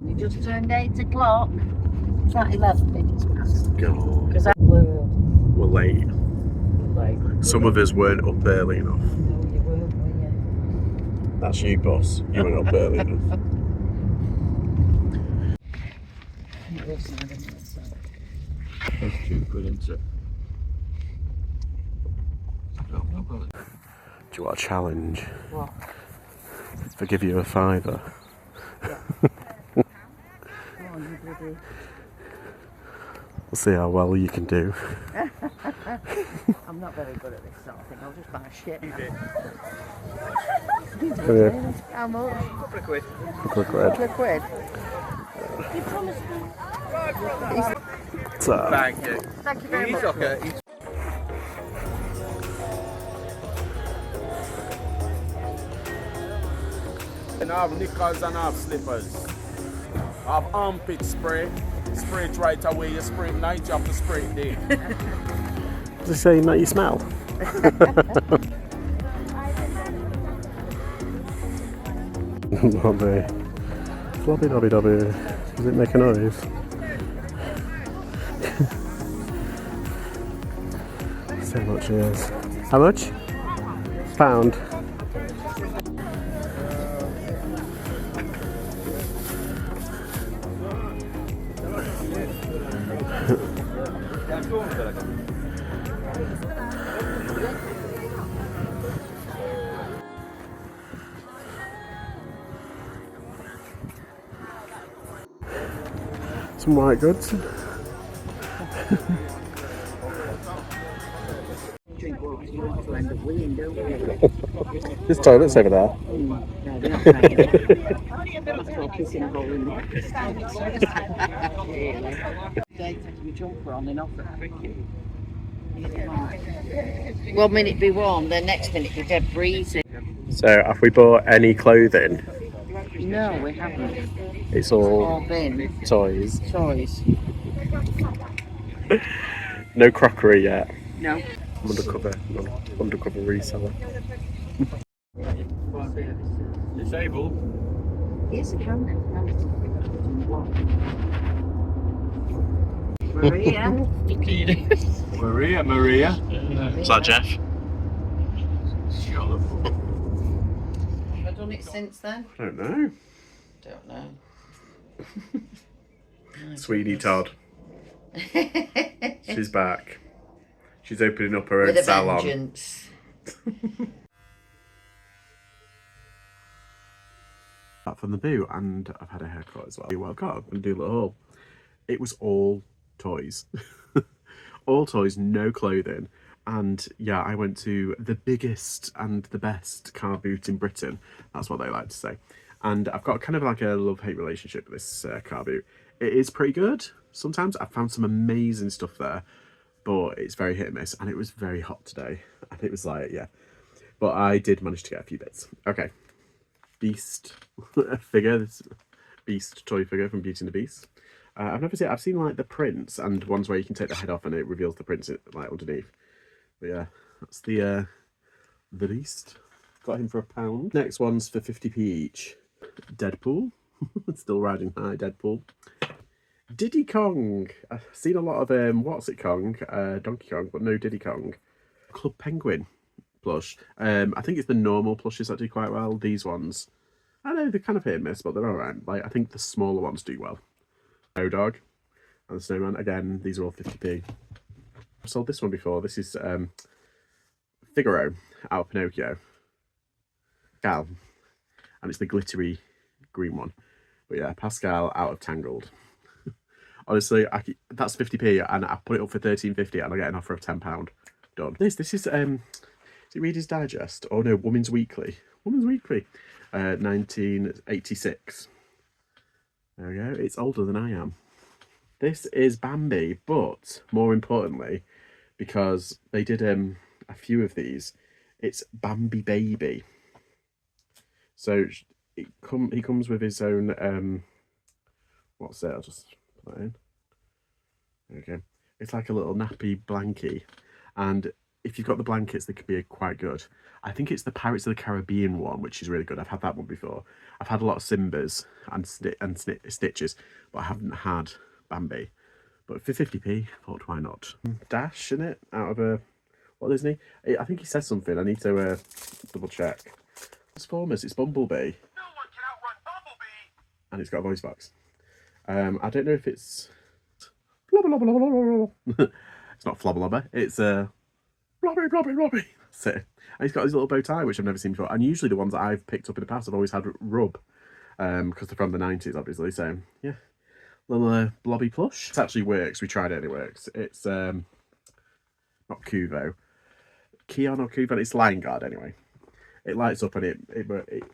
You just turned 8 o'clock. It's like 11 minutes past. God. Because We're late. like, Some of us weren't up early enough. no, you weren't, were you? That's you, boss. You weren't up early enough. It was not, isn't it? So. That's stupid, isn't it? Do you want a challenge? What? If I give you a £5. Yeah. Come on, you bloody. We'll see how well you can do. I'm not very good at this sort of thing. I'll just buy shit. Yeah. How much? Couple of quid. Couple of quid. Couple of quid. You promised me. So, Thank you. Thank you very much. Okay. And I have knickers and I have slippers. I have armpit spray. Spray it right away. You spray it night, you have to spray it day. does it say that you smell? Lobby. Flobby dobby dobby. Does it make a noise? So much it is. How much? Pound. Some white goods. Drink water, you want to end up winning, don't you? There's toilets over there. No, they're not paying it. That's all kissing a hole in there. Really. They take your jumper on and off at cricket. 1 minute be warm, the next minute be dead freezing. So, have we bought any clothing? No, we haven't. It's all All bin. toys. Toys. No crockery yet. No. I'm undercover reseller. Disabled. Yes, it can. Maria. Maria. Is that Jeff? Have I done it since then? I don't know. Don't know. Sweetie Todd. She's back. She's opening up her own With a salon. vengeance. Back from the boo, and I've had a haircut as well. Well, I'm gonna do a little haul. It was all toys. All toys, no clothing. And yeah, I went to the biggest and the best car boot in Britain. That's what they like to say. And I've got kind of like a love-hate relationship with this car boot. It is pretty good. Sometimes I've found some amazing stuff there, but it's very hit and miss. And it was very hot today. And it was like, yeah. But I did manage to get a few bits. Okay. Beast figure. This Beast toy figure from Beauty and the Beast. I've never seen. I've seen like the prints and ones where you can take the head off and it reveals the prints like underneath. But yeah, that's the Beast. Got him for £1. Next one's for 50p each. Deadpool. Still riding high. Deadpool. Diddy Kong. I've seen a lot of what's it Kong? Donkey Kong, but no Diddy Kong. Club Penguin plush. I think it's the normal plushes that do quite well. These ones, I know they're kind of hit and miss, but they're alright. Like I think the smaller ones do well. Dog and the snowman. Again, these are all 50p. I've sold this one before. This is Figaro out of Pinocchio. Pascal. And it's the glittery green one. But yeah, Pascal out of Tangled. Honestly, that's 50p and I put it up for £13.50 and I get an offer of £10. Done. This is it Reader's Digest? Oh no, Women's Weekly. Women's Weekly. 1986. There we go. It's older than I am. This is Bambi, but more importantly, because they did a few of these, it's Bambi Baby. So he comes with his own what's it? I'll just put it in. There we go. It's like a little nappy blankie, and if you've got the blankets, they could be quite good. I think it's the Pirates of the Caribbean one, which is really good. I've had that one before. I've had a lot of Simbas and Stitches, but I haven't had Bambi. But for 50p, I thought, why not? Dash in it, out of a... What isn't he? I think he says something. I need to double check. Transformers, it's Bumblebee. No one can outrun Bumblebee! And it's got a voice box. I don't know if it's... It's not flobber lobber, it's Robbie. That's it. And he's got his little bow tie, which I've never seen before. And usually the ones that I've picked up in the past have always had rub, because they're from the 90s, obviously. So yeah, little blobby plush. It actually works. We tried it and it works. It's not Kuvo, Keon or Kuvo. It's Lion Guard anyway. It lights up and it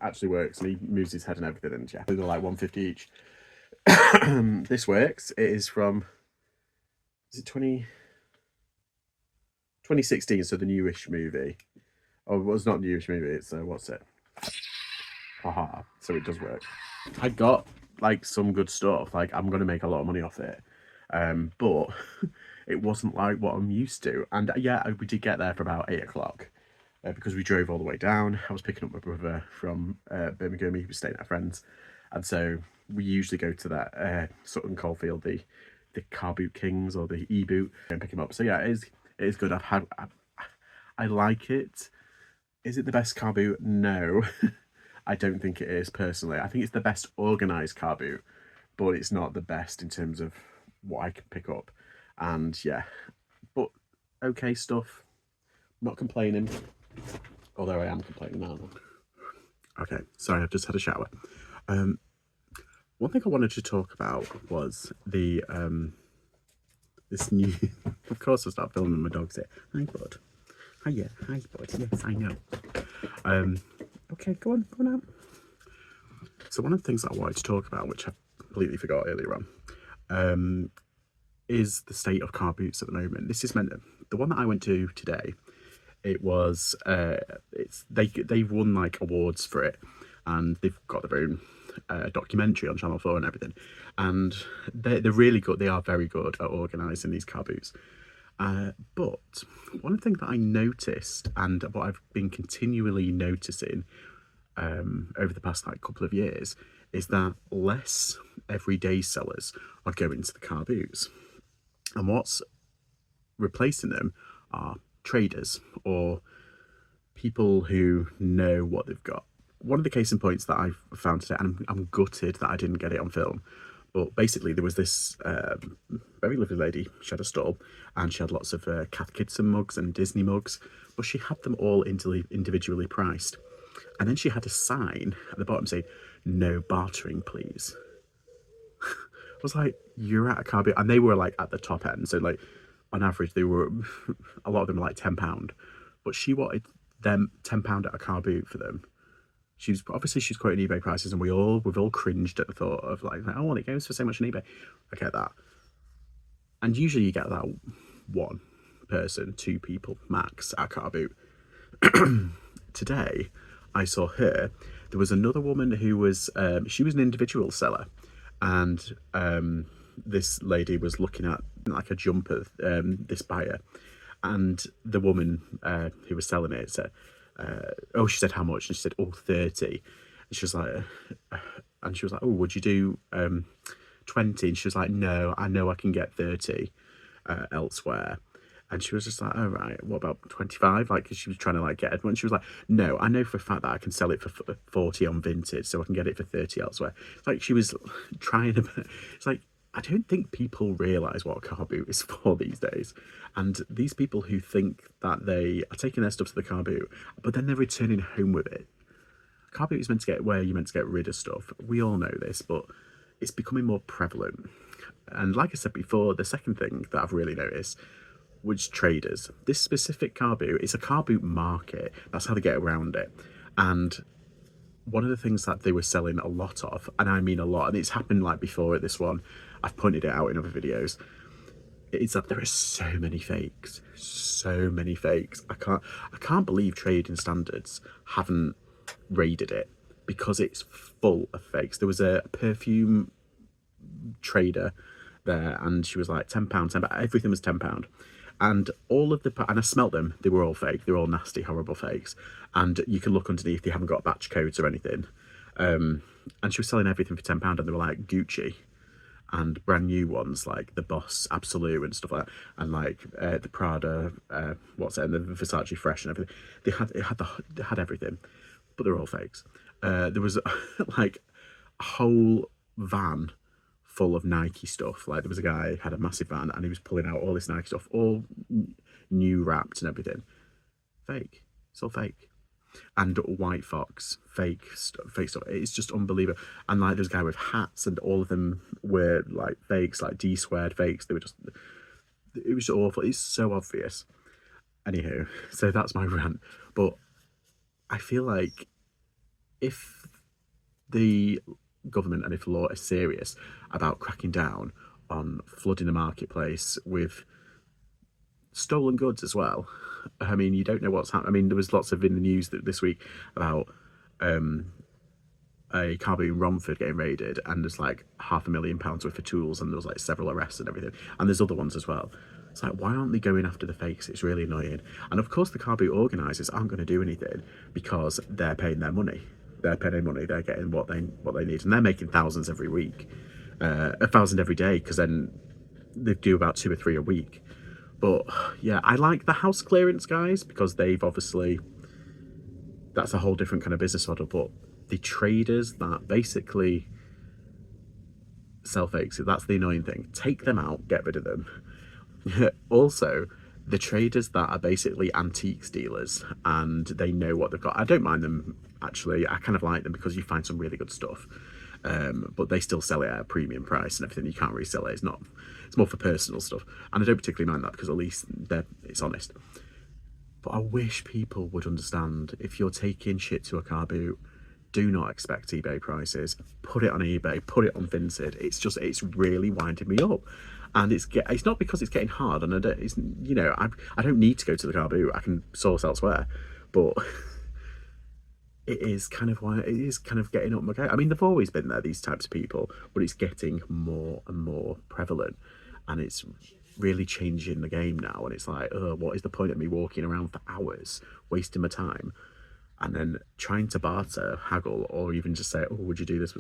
actually works, and he moves his head and everything. And yeah, they're like 150 each. This works. It is from, is it 2016, so the newish movie. Oh, well, it's not a newish movie, it's what's it? Haha, so it does work. I got like some good stuff, like I'm gonna make a lot of money off it. But it wasn't like what I'm used to. And yeah, we did get there for about 8 o'clock. Because we drove all the way down. I was picking up my brother from Birmingham. He was staying at a friend's, and so we usually go to that Sutton Coldfield, the Carboot Kings or the E-boot, and pick him up. So yeah, it is good. I like it. Is it the best car boot? No, I don't think it is personally. I think it's the best organised car boot, but it's not the best in terms of what I can pick up. And yeah, but okay stuff. Not complaining, although I am complaining now. Okay, sorry, I've just had a shower. One thing I wanted to talk about was the this new. Of course, I start filming my dogs here. Hi, bud. Hiya, hi, bud. Yes, I know. Okay, go on out. So one of the things that I wanted to talk about, which I completely forgot earlier on, is the state of car boots at the moment. This is meant the one that I went to today. It was they've won like awards for it, and they've got their own documentary on Channel 4 and everything, and they're really good. They are very good at organising these car boots. But one thing that I noticed, and what I've been continually noticing over the past like couple of years, is that less everyday sellers are going to the car boots, and what's replacing them are traders or people who know what they've got. One of the case in points that I've found today, and I'm gutted that I didn't get it on film, but basically there was this very lovely lady. She had a stall and she had lots of Cath Kidston mugs and Disney mugs, but she had them all individually priced. And then she had a sign at the bottom saying, "No bartering, please." I was like, you're at a car boot, and they were like at the top end, so like on average they were, a lot of them were like £10, but she wanted them £10 at a car boot for them. She's quoting eBay prices, and we've all cringed at the thought of like, oh, well, it goes for so much on eBay. I get that, and usually you get that one person, 2 people max at a car boot. Today I saw her. There was another woman who was she was an individual seller, and this lady was looking at like a jumper, this buyer, and the woman who was selling it said, she said how much, and she said, 30. And she was like, oh, would you do 20? And she was like, no, I know I can get 30 elsewhere. And she was just like, oh, right, what about 25? Like, she was trying to like get everyone. She was like, no, I know for a fact that I can sell it for 40 on Vinted, so I can get it for 30 elsewhere. It's like she was trying to, it's like, I don't think people realise what a car boot is for these days. And these people who think that they are taking their stuff to the car boot, but then they're returning home with it. Car boot is meant to get where you're meant to get rid of stuff. We all know this, but it's becoming more prevalent. And like I said before, the second thing that I've really noticed was traders. This specific car boot is a car boot market. That's how they get around it. And one of the things that they were selling a lot of, and I mean a lot, and it's happened like before at this one, I've pointed it out in other videos, is that there are so many fakes. I can't believe trading standards haven't raided it, because it's full of fakes. There was a perfume trader there, and she was like £10, everything was £10. And all of the, and I smelt them, they were all fake, they were all nasty, horrible fakes. And you can look underneath, they haven't got batch codes or anything. And she was selling everything for £10, and they were like Gucci, and brand new ones like the Boss Absolute and stuff like that, and like the Prada, what's it, and the Versace Fresh and everything. They had everything, but they're all fakes. There was like a whole van full of Nike stuff. Like there was a guy who had a massive van, and he was pulling out all this Nike stuff, all new wrapped and everything. Fake. It's all fake. And White Fox, fake stuff. It's just unbelievable. And like there's a guy with hats, and all of them were like fakes, like D-squared fakes. They were just, it was awful. It's so obvious. Anywho, so that's my rant. But I feel like if the government and if law are serious about cracking down on flooding the marketplace with stolen goods as well. I mean, you don't know what's happening. I mean, there was lots of in the news this week about a carboot in Romford getting raided, and there's like £500,000 worth of tools, and there was like several arrests and everything, and there's other ones as well. It's like, why aren't they going after the fakes? It's really annoying. And of course the carboot organisers aren't going to do anything because they're paying their money. They're paying money, they're getting what they need, and they're making thousands every week, 1,000 every day, because then they do about 2 or 3 a week. But yeah, I like the house clearance guys because they've obviously, that's a whole different kind of business model. But the traders that basically sell fakes, that's the annoying thing. Take them out, get rid of them. Also, the traders that are basically antiques dealers and they know what they've got. I don't mind them, actually. I kind of like them because you find some really good stuff. But they still sell it at a premium price and everything. You can't resell it. It's more for personal stuff. And I don't particularly mind that because at least it's honest. But I wish people would understand, if you're taking shit to a car boot, do not expect eBay prices. Put it on eBay, put it on Vinted. It's really winding me up. And it's not because it's getting hard, and I don't need to go to the car boot. I can source elsewhere. But it is kind of getting up my game. I mean, they've always been there, these types of people, but it's getting more and more prevalent, and it's really changing the game now. And it's like, oh, what is the point of me walking around for hours, wasting my time, and then trying to barter, haggle, or even just say, oh, would you do this?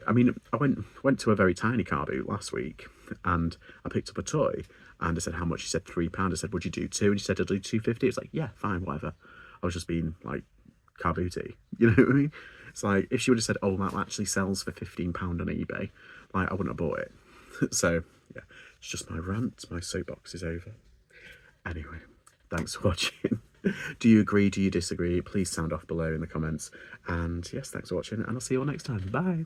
I mean, I went to a very tiny car boot last week, and I picked up a toy, and I said, how much? She said £3. I said, would you do 2? And she said, I'll do £2.50. It's like, yeah, fine, whatever. I was just being like car booty, you know what I mean? It's like, if she would have said, oh, that actually sells for £15 on eBay, like, I wouldn't have bought it. So yeah, it's just my rant. My soapbox is over. Anyway, thanks for watching. Do you agree? Do you disagree? Please sound off below in the comments. And yes, thanks for watching, and I'll see you all next time. Bye.